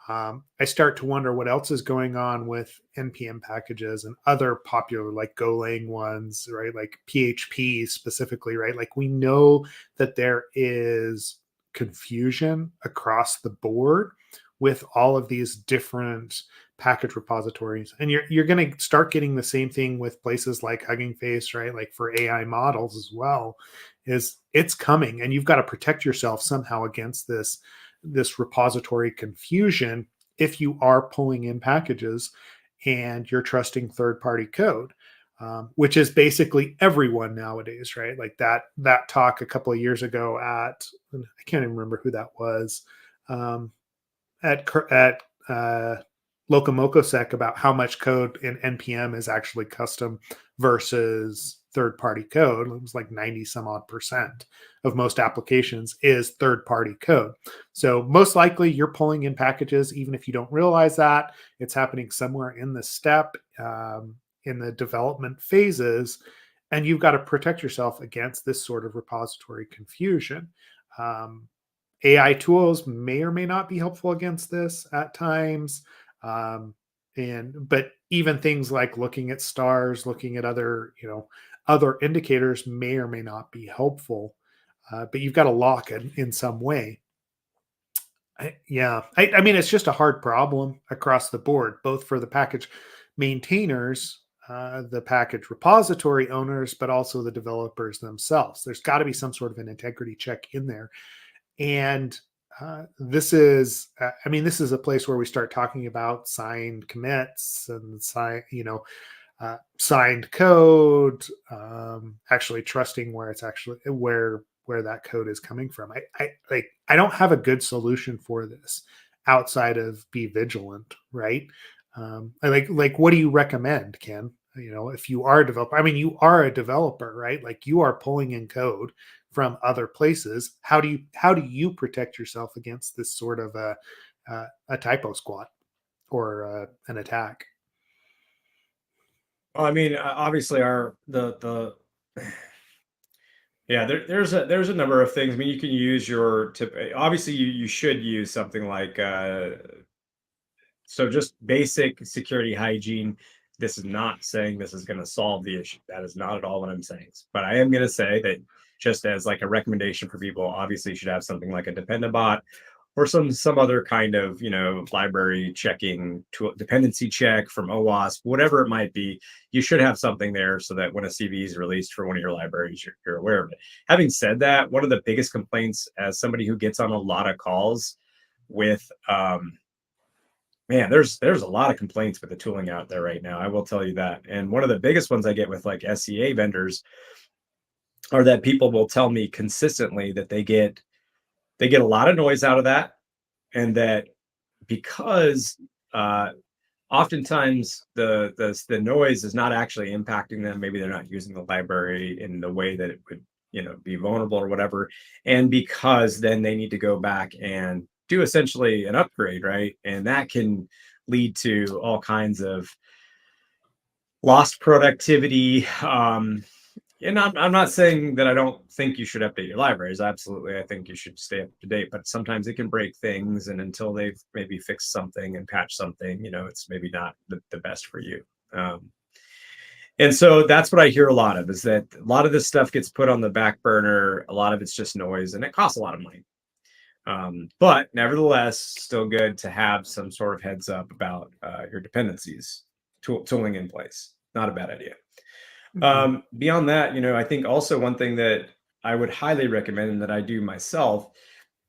I start to wonder what else is going on with NPM packages and other popular like Golang ones, right? Like PHP specifically, right? Like we know that there is confusion across the board with all of these different package repositories. And you're going to start getting the same thing with places like Hugging Face, right? Like for AI models as well, is it's coming, and you've got to protect yourself somehow against this repository confusion if you are pulling in packages and you're trusting third-party code, which is basically everyone nowadays, right? Like that talk a couple of years ago I can't even remember who that was, at Locomocosec, about how much code in NPM is actually custom versus third-party code. It was like 90 some odd % of most applications is third-party code. So most likely you're pulling in packages, even if you don't realize that. It's happening somewhere in the step, in the development phases, and you've got to protect yourself against this sort of repository confusion. AI tools may or may not be helpful against this at times. But even things like looking at stars, looking at other indicators may or may not be helpful. But you've got to lock it in some way. I mean, it's just a hard problem across the board, both for the package maintainers, the package repository owners, but also the developers themselves. There's got to be some sort of an integrity check in there. And this is a place where we start talking about signed commits and signed code, actually trusting where it's actually where that code is coming from. I don't have a good solution for this outside of be vigilant, right? What do you recommend, Ken? If you are a developer, I mean, you are a developer, right? Like you are pulling in code from other places. How do you protect yourself against this sort of a typo squat or an attack? Well, I mean, obviously there's a number of things. I mean, you can use obviously you should use something like so just basic security hygiene. This is not saying this is going to solve the issue. That is not at all what I'm saying. But I am going to say that just as like a recommendation for people, obviously you should have something like a Dependabot or some other kind of library checking tool, dependency check from OWASP, whatever it might be. You should have something there so that when a CV is released for one of your libraries, you're aware of it. Having said that, one of the biggest complaints, as somebody who gets on a lot of calls with man, there's a lot of complaints with the tooling out there right now. I will tell you that. And one of the biggest ones I get with like SCA vendors are that people will tell me consistently that they get they get a lot of noise out of that, and that because oftentimes the noise is not actually impacting them. Maybe they're not using the library in the way that it would, be vulnerable or whatever. And because then they need to go back and do essentially an upgrade, right? And that can lead to all kinds of lost productivity. And I'm not saying that I don't think you should update your libraries. Absolutely, I think you should stay up to date. But sometimes it can break things, and until they've maybe fixed something and patched something, it's maybe not the best for you. And so that's what I hear a lot of, is that a lot of this stuff gets put on the back burner. A lot of it's just noise, and it costs a lot of money. But nevertheless, still good to have some sort of heads up about your dependencies, tooling in place. Not a bad idea. Beyond that, I think also one thing that I would highly recommend and that I do myself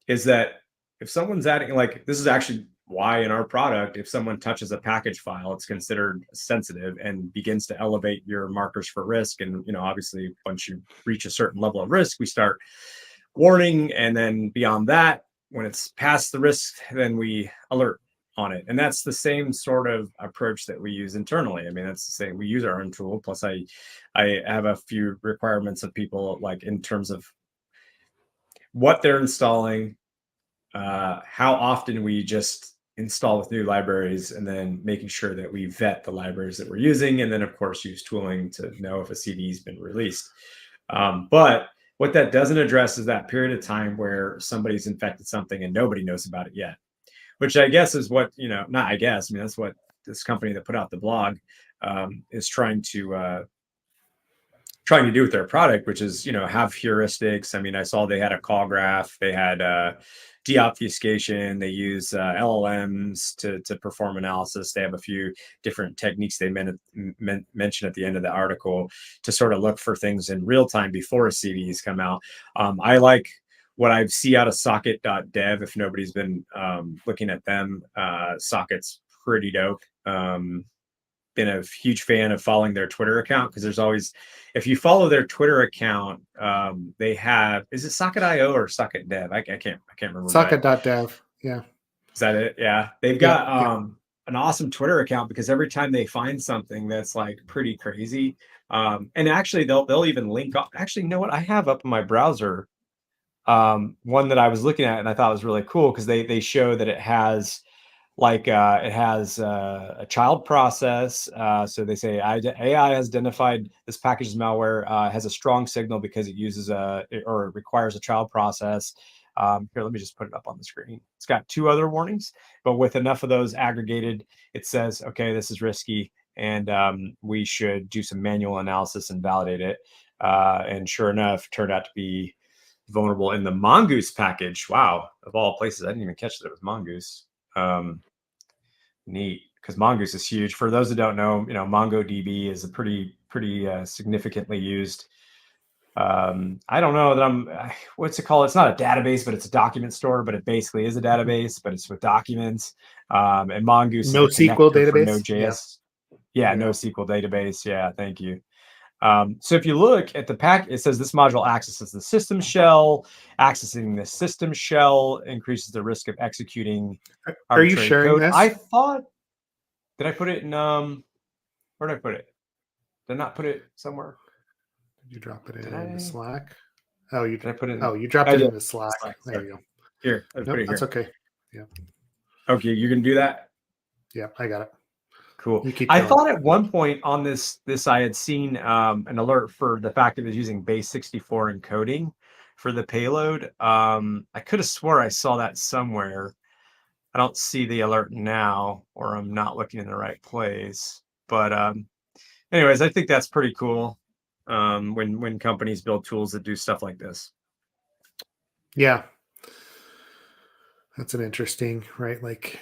is that if someone's adding, like, this is actually why in our product, if someone touches a package file, it's considered sensitive and begins to elevate your markers for risk. And, obviously, once you reach a certain level of risk, we start warning. And then beyond that, when it's past the risk, then we alert on it. And that's the same sort of approach that we use internally. I mean, that's the same. We use our own tool. Plus, I have a few requirements of people, like in terms of what they're installing, how often we just install with new libraries, and then making sure that we vet the libraries that we're using, and then of course use tooling to know if a CD has been released. But what that doesn't address is that period of time where somebody's infected something and nobody knows about it yet, which I guess is what, not I guess, I mean, that's what this company that put out the blog is trying to do with their product, which is, have heuristics. I mean, I saw they had a call graph, they had deobfuscation, they use LLMs to perform analysis. They have a few different techniques they mention at the end of the article to sort of look for things in real time before CVs come out. I like what I see out of socket.dev. If nobody's been looking at them, Socket's pretty dope. Been a huge fan of following their Twitter account, because there's always, if you follow their Twitter account, they have, is it Socket.io or Socket Dev? I can't remember. Socket.dev. Yeah. Is that it? Yeah. They've got an awesome Twitter account, because every time they find something that's like pretty crazy, and actually they'll even link up. Actually, you know what? I have up in my browser one that I was looking at and I thought was really cool, because they show that it has a child process. So they say AI has identified this package as malware, has a strong signal because it uses or it requires a child process. Here, let me just put it up on the screen. It's got 2 other warnings, but with enough of those aggregated, it says, okay, this is risky, and we should do some manual analysis and validate it. And sure enough, turned out to be vulnerable in the Mongoose package. Wow, of all places, I didn't even catch that it was Mongoose. Neat, because Mongoose is huge. For those that don't know, MongoDB is a pretty significantly used. I don't know that what's it called? It's not a database, but it's a document store. But it basically is a database, but it's with documents. And Mongoose No is a SQL connector for database. Node.js. Yeah, no SQL database. Yeah, thank you. So if you look at the pack, it says this module accesses the system shell. Accessing the system shell increases the risk of executing Are you arbitrary sharing code. this? I thought, did I put it in, where did I put it? Did I not put it somewhere? Did you drop it in Slack? Oh, did I put it in? Oh, you dropped it into Slack. There you go. Here, I put it here. That's okay. Yeah. Okay, you're gonna do that? Yeah, I got it. Cool. I thought at one point on this I had seen an alert for the fact it was using base 64 encoding for the payload. I could have swore I saw that somewhere. I don't see the alert now, or I'm not looking in the right place. But anyways, I think that's pretty cool when companies build tools that do stuff like this. Yeah. That's an interesting, right? Like,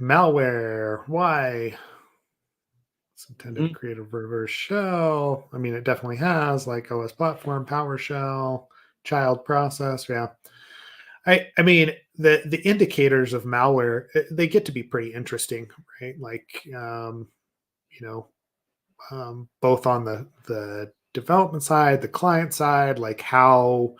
malware. Why? It's intended to create a reverse shell. I mean, it definitely has, like OS platform, PowerShell, child process. Yeah. I mean, the indicators of malware, they get to be pretty interesting, right? Like, both on the development side, the client side, like how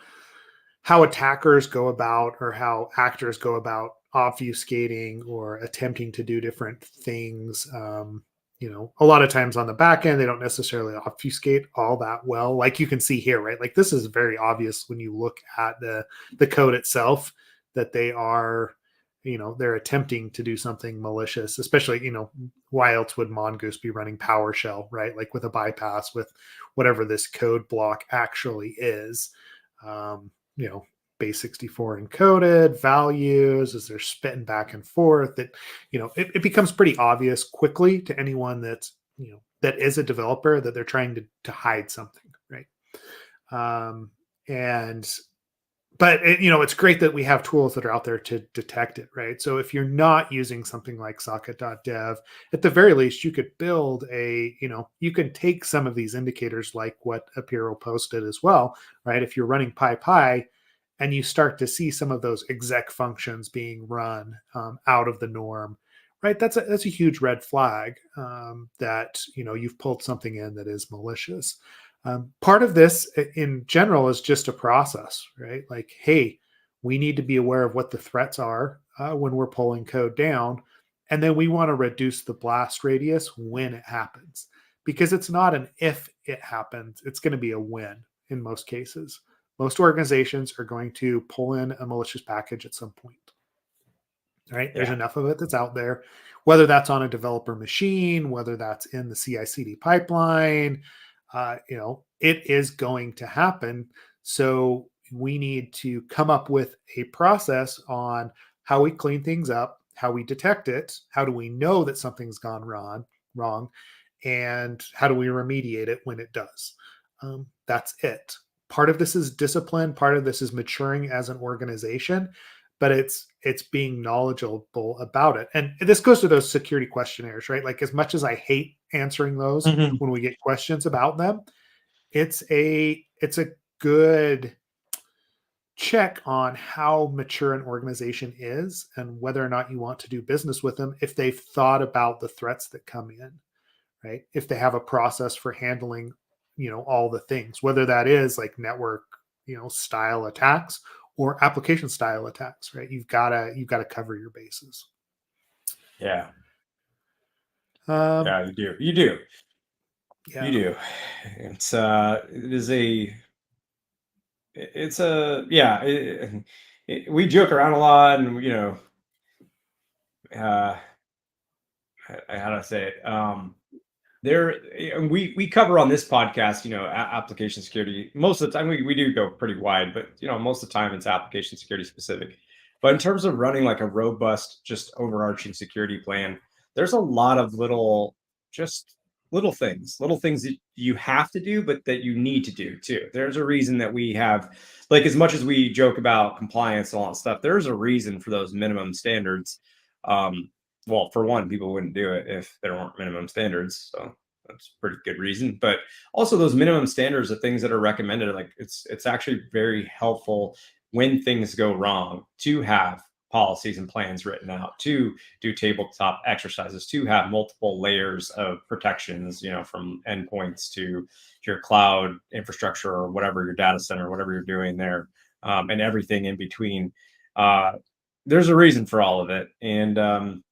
how attackers go about or how actors go about obfuscating or attempting to do different things. A lot of times on the back end, they don't necessarily obfuscate all that well. Like you can see here, right? Like this is very obvious when you look at the code itself that they are, they're attempting to do something malicious, especially, why else would Mongoose be running PowerShell, right? Like with a bypass with whatever this code block actually is. Um, base 64 encoded values as they're spitting back and forth, that it becomes pretty obvious quickly to anyone that is a developer that they're trying to hide something, right? And but it's great that we have tools that are out there to detect it, right? So if you're not using something like socket.dev, at the very least, you could build you can take some of these indicators like what Apiro posted as well, right? If you're running PyPy and you start to see some of those exec functions being run out of the norm, right? That's a huge red flag that, you've pulled something in that is malicious. Part of this in general is just a process, right? Like, hey, we need to be aware of what the threats are when we're pulling code down. And then we want to reduce the blast radius when it happens, because it's not an if it happens, it's going to be a when in most cases. Most organizations are going to pull in a malicious package at some point. Right? There's enough of it that's out there, whether that's on a developer machine, whether that's in the CI/CD pipeline, it is going to happen. So we need to come up with a process on how we clean things up, how we detect it, how do we know that something's gone wrong, and how do we remediate it when it does. That's it. Part of this is discipline. Part of this is maturing as an organization, but it's being knowledgeable about it. And this goes to those security questionnaires, right? Like, as much as I hate answering those when we get questions about them, it's a good check on how mature an organization is and whether or not you want to do business with them, if they've thought about the threats that come in, right? If they have a process for handling, all the things, whether that is like network, style attacks or application style attacks, right? You've got to cover your bases. Yeah. Yeah, you do. You do. Yeah. You do. We joke around a lot, and uh, how do I say it? We cover on this podcast, application security. Most of the time we do go pretty wide, but most of the time it's application security specific. But in terms of running like a robust, just overarching security plan, there's a lot of just little things that you have to do, but that you need to do too. There's a reason that we have, like, as much as we joke about compliance and all that stuff, there's a reason for those minimum standards. Well, for one, people wouldn't do it if there weren't minimum standards. So that's a pretty good reason. But also those minimum standards are things that are recommended. Like it's actually very helpful when things go wrong to have policies and plans written out, to do tabletop exercises, to have multiple layers of protections, from endpoints to your cloud infrastructure or whatever, your data center, whatever you're doing there, and everything in between. There's a reason for all of it. And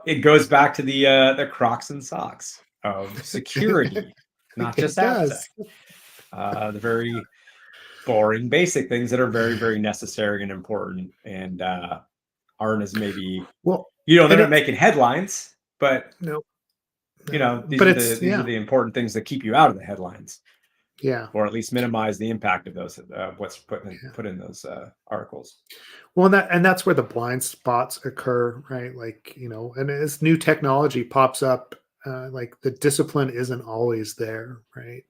it goes back to the Crocs and socks of security, not just AppSec. The very boring, basic things that are very, very necessary and important, and aren't as maybe they're not making headlines, but no, these are the important things that keep you out of the headlines. Yeah. Or at least minimize the impact of those, what's put in those articles. Well, and that's where the blind spots occur, right? Like, and as new technology pops up, like the discipline isn't always there, right?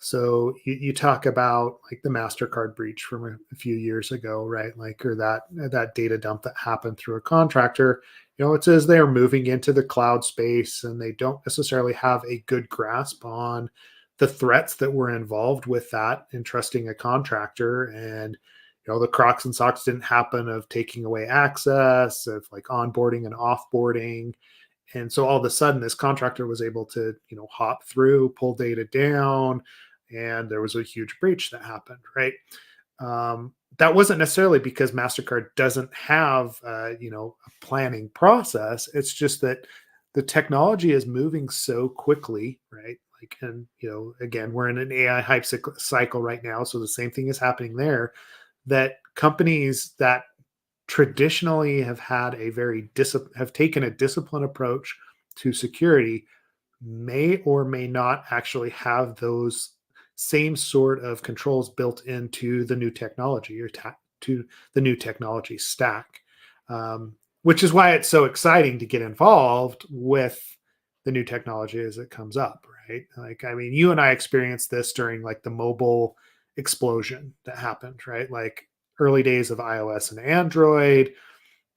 So you talk about like the MasterCard breach from a few years ago, right? Like, or that data dump that happened through a contractor. It says they're moving into the cloud space and they don't necessarily have a good grasp on the threats that were involved with that, entrusting a contractor. And the Crocs and socks didn't happen of taking away access, of like onboarding and offboarding. And so all of a sudden this contractor was able to, hop through, pull data down, and there was a huge breach that happened, right? That wasn't necessarily because MasterCard doesn't have, a planning process. It's just that the technology is moving so quickly, right? Like, and again, we're in an AI hype cycle right now, so the same thing is happening there. That companies that traditionally have had have taken a disciplined approach to security may or may not actually have those same sort of controls built into the new technology or to the new technology stack, which is why it's so exciting to get involved with the new technology as it comes up, right? Like, I mean, you and I experienced this during like the mobile explosion that happened, right? Like early days of iOS and Android,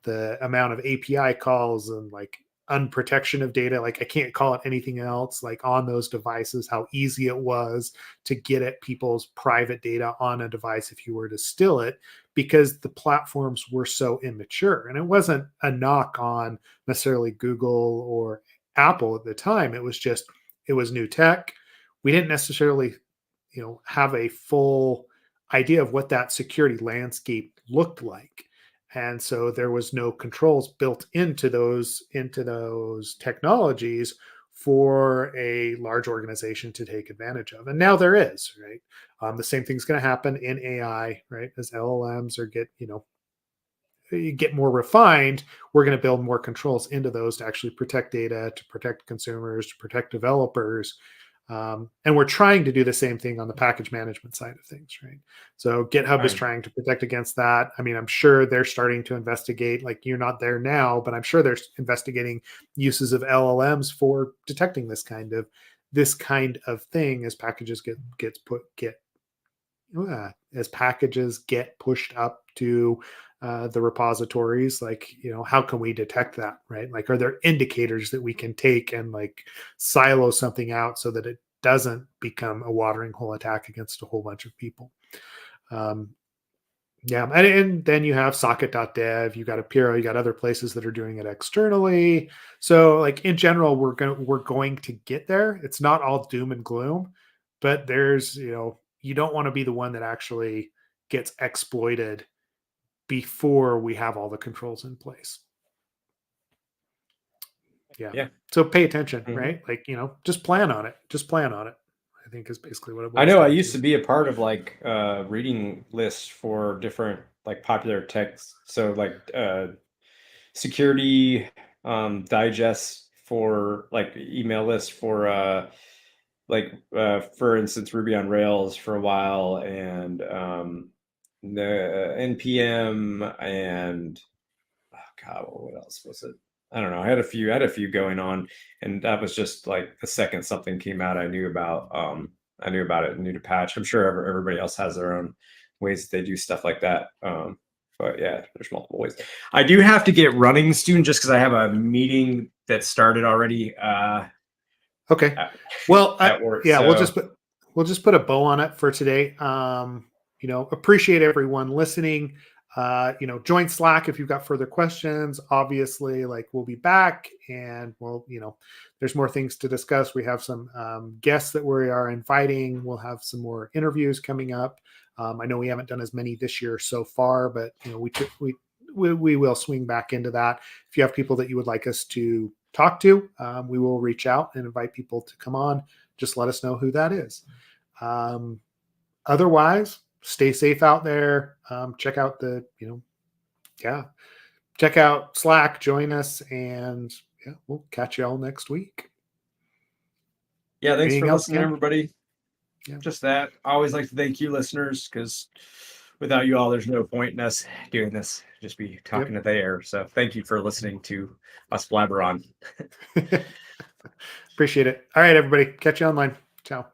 the amount of API calls and like unprotection of data. Like I can't call it anything else, like on those devices, how easy it was to get at people's private data on a device if you were to steal it, because the platforms were so immature. And it wasn't a knock on necessarily Google or Apple at the time. It was just, it was new tech. We didn't necessarily, have a full idea of what that security landscape looked like. And so there was no controls built into those technologies for a large organization to take advantage of. And now there is, right? The same thing's going to happen in AI, right? As LLMs get more refined, we're going to build more controls into those to actually protect data, to protect consumers, to protect developers. And we're trying to do the same thing on the package management side of things, right? So GitHub is trying to protect against that. I mean, I'm sure they're starting to investigate, like you're not there now, but I'm sure they're investigating uses of LLMs for detecting this kind of thing as packages as packages get pushed up to the repositories. Like, how can we detect that, right? Like, are there indicators that we can take and like silo something out so that it doesn't become a watering hole attack against a whole bunch of people? Yeah. And then you have socket.dev, you got Apiro, you got other places that are doing it externally. So like in general, we're going to get there. It's not all doom and gloom, but there's, you don't want to be the one that actually gets exploited before we have all the controls in place. Yeah. So pay attention, right? Like, just plan on it. I think is basically what it was. I know I used to be a part of like reading lists for different like popular texts. So like security digests for like email lists for for instance Ruby on Rails for a while, and the NPM, and oh God, what else was it? I don't know. I had a few going on, and that was just like the second something came out, I knew about it and knew to patch. I'm sure everybody else has their own ways that they do stuff like that. But yeah, there's multiple ways. I do have to get running soon just because I have a meeting that started already. Okay. Well, at work, yeah, so we'll just put a bow on it for today. Appreciate everyone listening. Join Slack if you've got further questions. Obviously, like we'll be back, and there's more things to discuss. We have some guests that we are inviting. We'll have some more interviews coming up. I know we haven't done as many this year so far, but we will swing back into that. If you have people that you would like us to talk to, we will reach out and invite people to come on. Just let us know who that is. Otherwise, stay safe out there. Check out check out Slack, join us, and we'll catch you all next week. Yeah, thanks for listening, everybody. Yeah. Just that. I always like to thank you, listeners, because without you all, there's no point in us doing this. Just be talking to the air. So thank you for listening to us blabber on. Appreciate it. All right, everybody. Catch you online. Ciao.